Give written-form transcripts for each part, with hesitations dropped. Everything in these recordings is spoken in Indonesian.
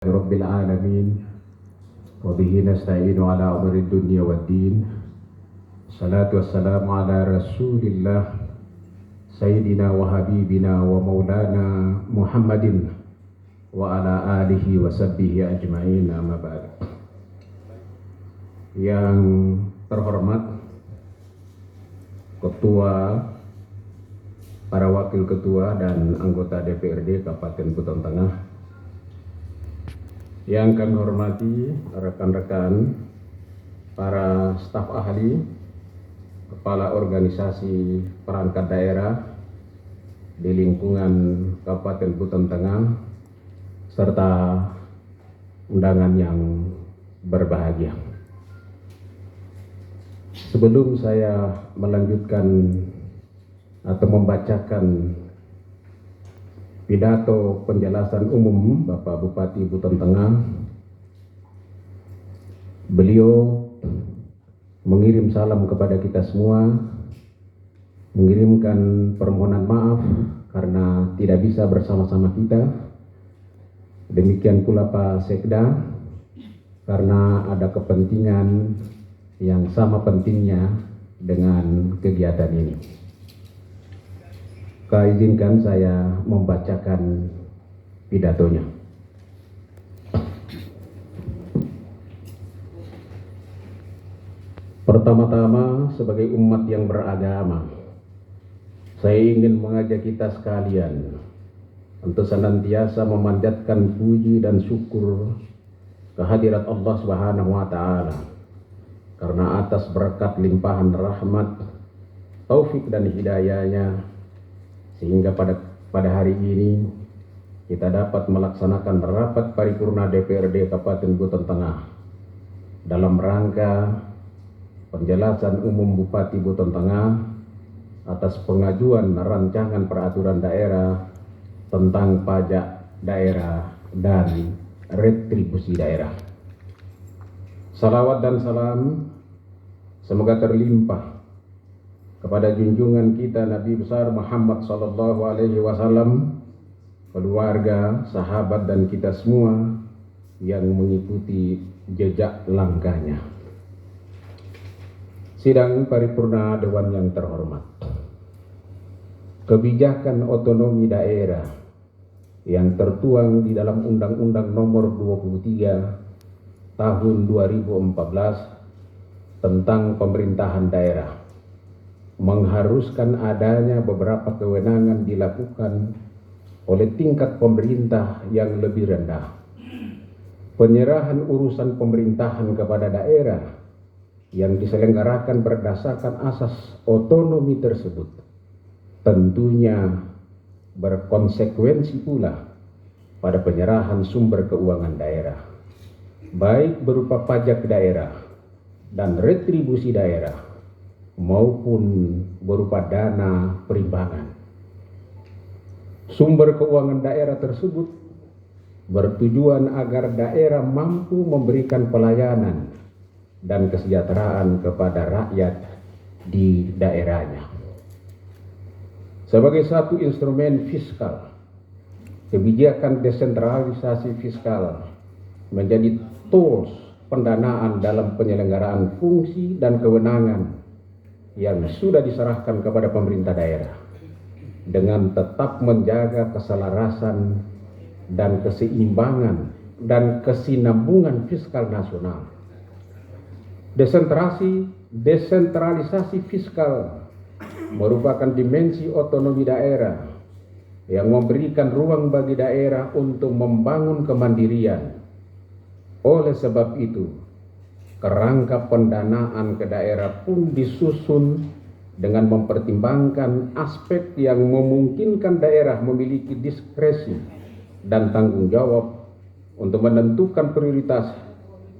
Rabbil alamin wa bihi nasta'inu ala umuri dunya waddin. Salatu wassalamu ala Rasulillah Sayyidina wa habibina wa maulana Muhammadin wa ala alihi wa sahbihi ajma'in, amma ba'd. Yang terhormat Ketua, para Wakil Ketua dan anggota DPRD Kabupaten Buton Tengah, yang kami hormati rekan-rekan para staf ahli, kepala organisasi perangkat daerah di lingkungan Kabupaten Buton Tengah, serta undangan yang berbahagia. Sebelum saya melanjutkan atau membacakan pidato penjelasan umum Bapak Bupati Buton Tengah, beliau mengirim salam kepada kita semua, mengirimkan permohonan maaf karena tidak bisa bersama-sama kita. Demikian pula Pak Sekda, karena ada kepentingan yang sama pentingnya dengan kegiatan ini. Izinkan saya membacakan pidatonya. Pertama-tama, sebagai umat yang beragama, saya ingin mengajak kita sekalian untuk senantiasa memanjatkan puji dan syukur kehadirat Allah Subhanahu wa Ta'ala, karena atas berkat limpahan rahmat, taufik dan hidayahnya, sehingga pada hari ini kita dapat melaksanakan rapat paripurna DPRD Kabupaten Buton Tengah dalam rangka penjelasan umum Bupati Buton Tengah atas pengajuan rancangan peraturan daerah tentang pajak daerah dan retribusi daerah. Salawat dan salam semoga terlimpah kepada junjungan kita Nabi besar Muhammad sallallahu alaihi wasallam, keluarga, sahabat dan kita semua yang mengikuti jejak langkahnya. Sidang paripurna Dewan yang terhormat, kebijakan otonomi daerah yang tertuang di dalam Undang-Undang Nomor 23 Tahun 2014 tentang pemerintahan daerah mengharuskan adanya beberapa kewenangan dilakukan oleh tingkat pemerintah yang lebih rendah. Penyerahan urusan pemerintahan kepada daerah yang diselenggarakan berdasarkan asas otonomi tersebut tentunya berkonsekuensi pula pada penyerahan sumber keuangan daerah, baik berupa pajak daerah dan retribusi daerah maupun berupa dana perimbangan. Sumber keuangan daerah tersebut bertujuan agar daerah mampu memberikan pelayanan dan kesejahteraan kepada rakyat di daerahnya. Sebagai satu instrumen fiskal, kebijakan desentralisasi fiskal menjadi tools pendanaan dalam penyelenggaraan fungsi dan kewenangan yang sudah diserahkan kepada pemerintah daerah, dengan tetap menjaga keselarasan dan keseimbangan dan kesinambungan fiskal nasional. Desentralisasi fiskal merupakan dimensi otonomi daerah yang memberikan ruang bagi daerah untuk membangun kemandirian. Oleh sebab itu, kerangka pendanaan ke daerah pun disusun dengan mempertimbangkan aspek yang memungkinkan daerah memiliki diskresi dan tanggung jawab untuk menentukan prioritas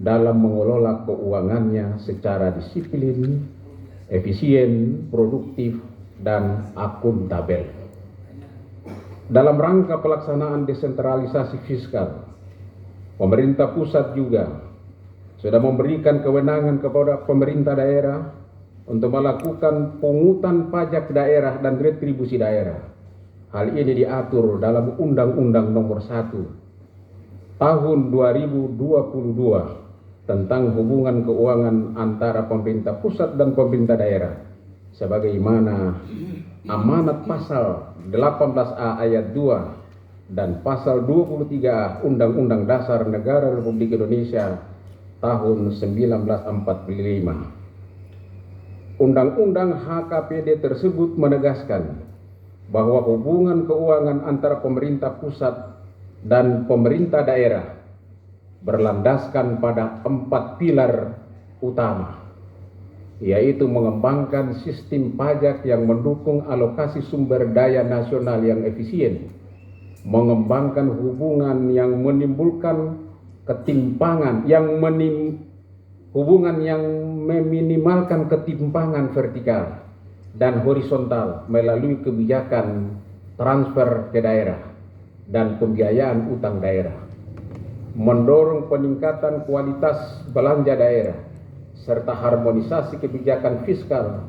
dalam mengelola keuangannya secara disiplin, efisien, produktif, dan akuntabel. Dalam rangka pelaksanaan desentralisasi fiskal, pemerintah pusat juga sudah memberikan kewenangan kepada pemerintah daerah untuk melakukan pungutan pajak daerah dan retribusi daerah. Hal ini diatur dalam Undang-Undang Nomor 1 tahun 2022 tentang hubungan keuangan antara pemerintah pusat dan pemerintah daerah, sebagaimana amanat pasal 18A ayat 2 dan pasal 23A Undang-Undang Dasar Negara Republik Indonesia tahun 1945. Undang-Undang HKPD tersebut menegaskan bahwa hubungan keuangan antara pemerintah pusat dan pemerintah daerah berlandaskan pada 4 pilar utama, yaitu mengembangkan sistem pajak yang mendukung alokasi sumber daya nasional yang efisien, mengembangkan hubungan yang menimbulkan ketimpangan, hubungan yang meminimalkan ketimpangan vertikal dan horizontal melalui kebijakan transfer ke daerah dan pembiayaan utang daerah, mendorong peningkatan kualitas belanja daerah, serta harmonisasi kebijakan fiskal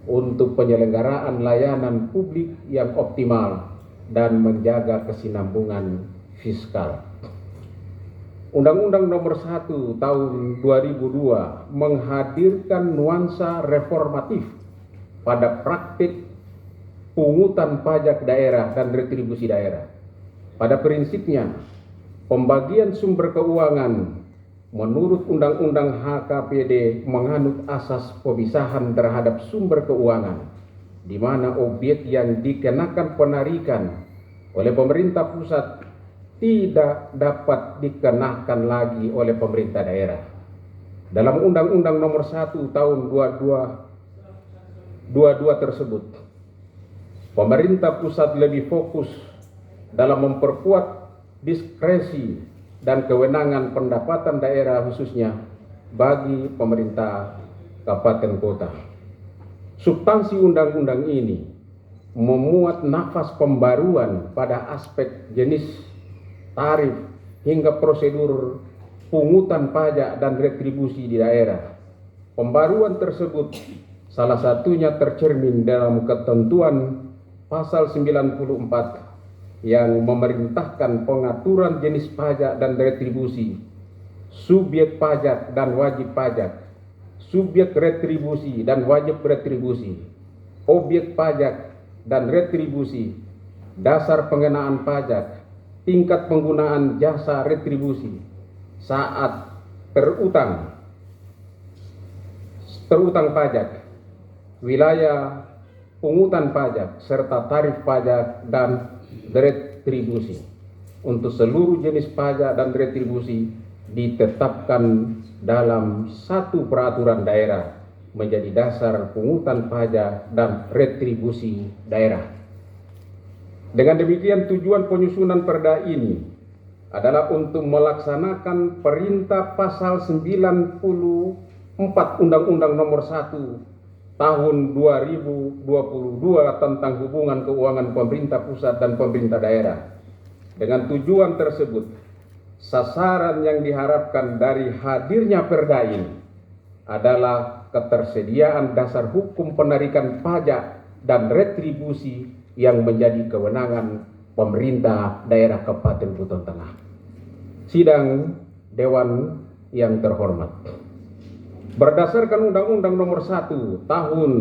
untuk penyelenggaraan layanan publik yang optimal dan menjaga kesinambungan fiskal. Undang-Undang Nomor 1 Tahun 2002 menghadirkan nuansa reformatif pada praktik pungutan pajak daerah dan retribusi daerah. Pada prinsipnya, pembagian sumber keuangan menurut Undang-Undang HKPD menganut asas pemisahan terhadap sumber keuangan, di mana objek yang dikenakan penarikan oleh pemerintah pusat tidak dapat dikenakan lagi oleh pemerintah daerah. Dalam Undang-Undang Nomor 1 Tahun 2022 tersebut, pemerintah pusat lebih fokus dalam memperkuat diskresi dan kewenangan pendapatan daerah, khususnya bagi pemerintah kabupaten kota. Substansi undang-undang ini memuat nafas pembaruan pada aspek jenis tarif hingga prosedur pungutan pajak dan retribusi di daerah. Pembaruan tersebut salah satunya tercermin dalam ketentuan pasal 94 yang memerintahkan pengaturan jenis pajak dan retribusi, subjek pajak dan wajib pajak, subjek retribusi dan wajib retribusi, objek pajak dan retribusi, dasar pengenaan pajak, tingkat penggunaan jasa retribusi saat terutang pajak, wilayah pungutan pajak, serta tarif pajak dan retribusi. Untuk seluruh jenis pajak dan retribusi ditetapkan dalam satu peraturan daerah menjadi dasar pungutan pajak dan retribusi daerah. Dengan demikian, tujuan penyusunan perda ini adalah untuk melaksanakan perintah pasal 94 Undang-Undang Nomor 1 Tahun 2022 tentang hubungan keuangan pemerintah pusat dan pemerintah daerah. Dengan tujuan tersebut, sasaran yang diharapkan dari hadirnya perda ini adalah ketersediaan dasar hukum penarikan pajak dan retribusi yang menjadi kewenangan pemerintah daerah Kabupaten Buton Tengah. Sidang Dewan yang terhormat, berdasarkan Undang-Undang Nomor 1 Tahun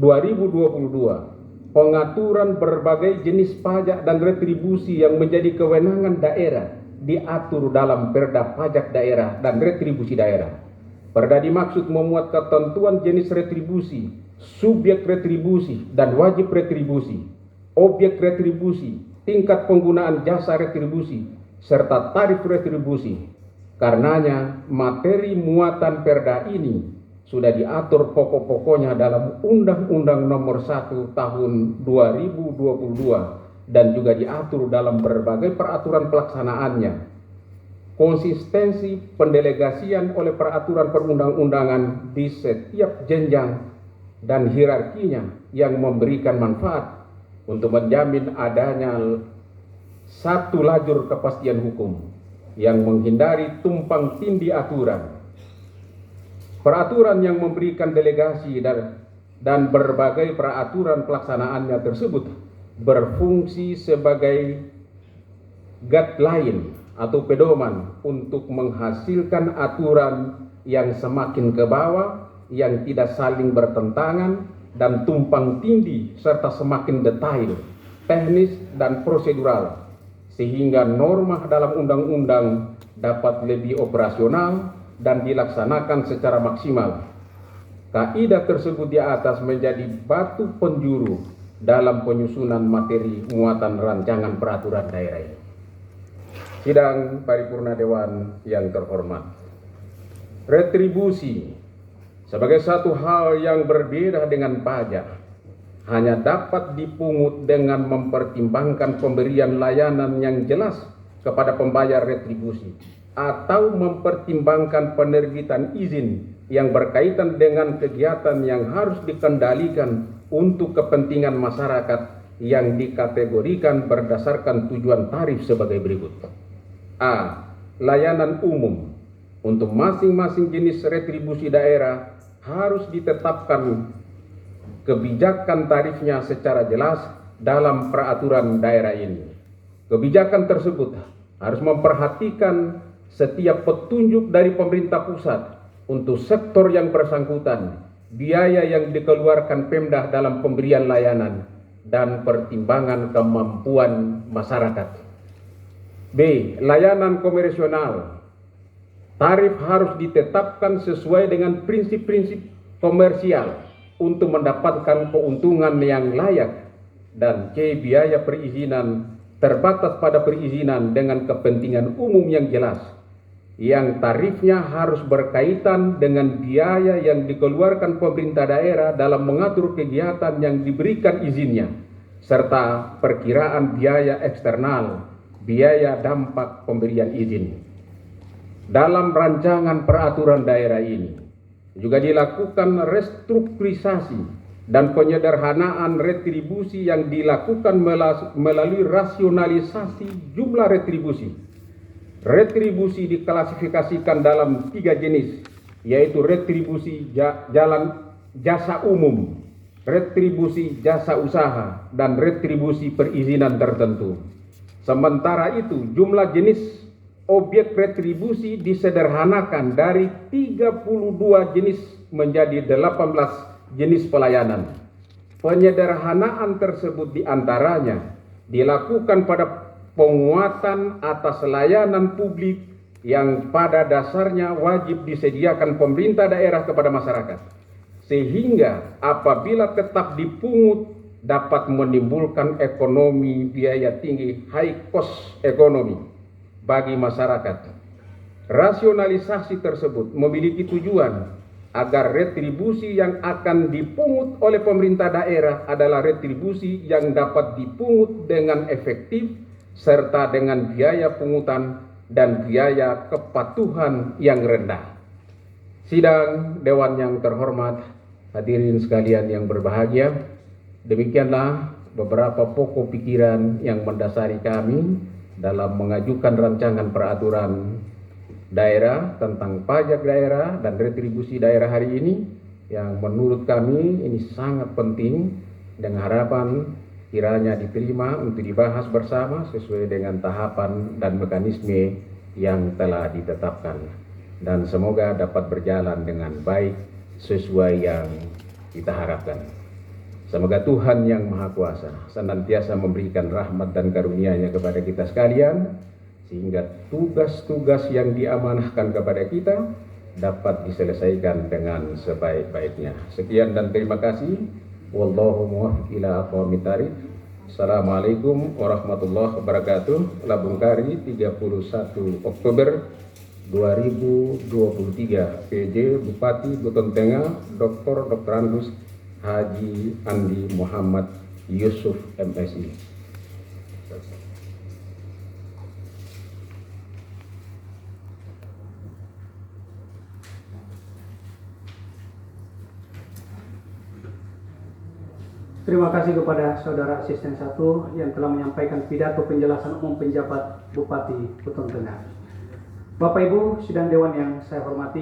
2022, pengaturan berbagai jenis pajak dan retribusi yang menjadi kewenangan daerah diatur dalam Perda Pajak Daerah dan Retribusi Daerah. Perda dimaksud memuat ketentuan jenis retribusi, subjek retribusi dan wajib retribusi, objek retribusi, tingkat penggunaan jasa retribusi, serta tarif retribusi. Karenanya, materi muatan perda ini sudah diatur pokok-pokoknya dalam Undang-Undang Nomor 1 Tahun 2022 dan juga diatur dalam berbagai peraturan pelaksanaannya. Konsistensi pendelegasian oleh peraturan perundang-undangan di setiap jenjang dan hierarkinya yang memberikan manfaat untuk menjamin adanya satu lajur kepastian hukum yang menghindari tumpang tindih aturan. Peraturan yang memberikan delegasi dan berbagai peraturan pelaksanaannya tersebut berfungsi sebagai guideline atau pedoman untuk menghasilkan aturan yang semakin ke bawah, yang tidak saling bertentangan dan tumpang tindih, serta semakin detail, teknis dan prosedural, sehingga norma dalam undang-undang dapat lebih operasional dan dilaksanakan secara maksimal. Kaidah tersebut di atas menjadi batu penjuru dalam penyusunan materi muatan rancangan peraturan daerah ini. Sidang paripurna Dewan yang terhormat, retribusi sebagai satu hal yang berbeda dengan pajak hanya dapat dipungut dengan mempertimbangkan pemberian layanan yang jelas kepada pembayar retribusi atau mempertimbangkan penerbitan izin yang berkaitan dengan kegiatan yang harus dikendalikan untuk kepentingan masyarakat yang dikategorikan berdasarkan tujuan tarif sebagai berikut. A. Layanan umum. Untuk masing-masing jenis retribusi daerah harus ditetapkan kebijakan tarifnya secara jelas dalam peraturan daerah ini. Kebijakan tersebut harus memperhatikan setiap petunjuk dari pemerintah pusat untuk sektor yang bersangkutan, biaya yang dikeluarkan Pemda dalam pemberian layanan, dan pertimbangan kemampuan masyarakat. B. Layanan komersional. Tarif harus ditetapkan sesuai dengan prinsip-prinsip komersial untuk mendapatkan keuntungan yang layak. Dan C. Biaya perizinan terbatas pada perizinan dengan kepentingan umum yang jelas, yang tarifnya harus berkaitan dengan biaya yang dikeluarkan pemerintah daerah dalam mengatur kegiatan yang diberikan izinnya, serta perkiraan biaya eksternal, biaya dampak pemberian izin. Dalam rancangan peraturan daerah ini juga dilakukan restrukturisasi dan penyederhanaan retribusi yang dilakukan melalui rasionalisasi jumlah retribusi. Retribusi diklasifikasikan dalam 3 jenis, yaitu retribusi jasa umum, retribusi jasa usaha, dan retribusi perizinan tertentu. Sementara itu, jumlah jenis objek retribusi disederhanakan dari 32 jenis menjadi 18 jenis pelayanan. Penyederhanaan tersebut diantaranya dilakukan pada penguatan atas layanan publik yang pada dasarnya wajib disediakan pemerintah daerah kepada masyarakat, sehingga apabila tetap dipungut dapat menimbulkan ekonomi biaya tinggi, high cost ekonomi bagi masyarakat. Rasionalisasi tersebut memiliki tujuan agar retribusi yang akan dipungut oleh pemerintah daerah adalah retribusi yang dapat dipungut dengan efektif serta dengan biaya pungutan dan biaya kepatuhan yang rendah. Sidang Dewan yang terhormat, hadirin sekalian yang berbahagia, demikianlah beberapa pokok pikiran yang mendasari kami dalam mengajukan rancangan peraturan daerah tentang pajak daerah dan retribusi daerah hari ini, yang menurut kami ini sangat penting, dengan harapan kiranya diterima untuk dibahas bersama sesuai dengan tahapan dan mekanisme yang telah ditetapkan, dan semoga dapat berjalan dengan baik sesuai yang kita harapkan. Semoga Tuhan yang Maha Kuasa senantiasa memberikan rahmat dan karunia-Nya kepada kita sekalian, sehingga tugas-tugas yang diamanahkan kepada kita dapat diselesaikan dengan sebaik-baiknya. Sekian dan terima kasih. Wallahu muwaffiq ila aqwamit thariq. Assalamualaikum warahmatullahi wabarakatuh. Labung Kari, 31 Oktober 2023. PJ Bupati Buton Tengah Dr. Angus Haji Andi Muhammad Yusuf MSI. Terima kasih kepada Saudara Asisten 1 yang telah menyampaikan pidato penjelasan umum penjabat Bupati Buton Tengah. Bapak Ibu sidang Dewan yang saya hormati,